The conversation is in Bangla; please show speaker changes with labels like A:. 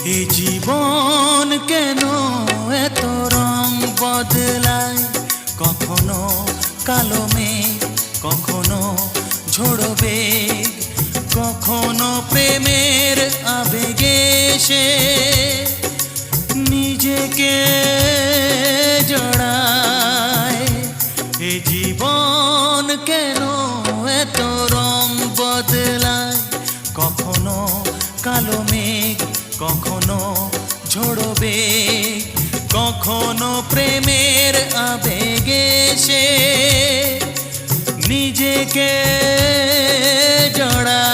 A: এ জীবন কেন এত রং বদলায়, কখনো কালো মেঘ, কখনো ঝোড়ো বেগ, কখনো প্রেমের আবেগে সে নিজেকে জড়ায়। এ জীবন কেন এত রং বদলায়, কখনো কালো মেঘ, কখনো ঝোড়ো বেগ, কখনো প্রেমের আবেগে সে নিজেকে জড়ায়।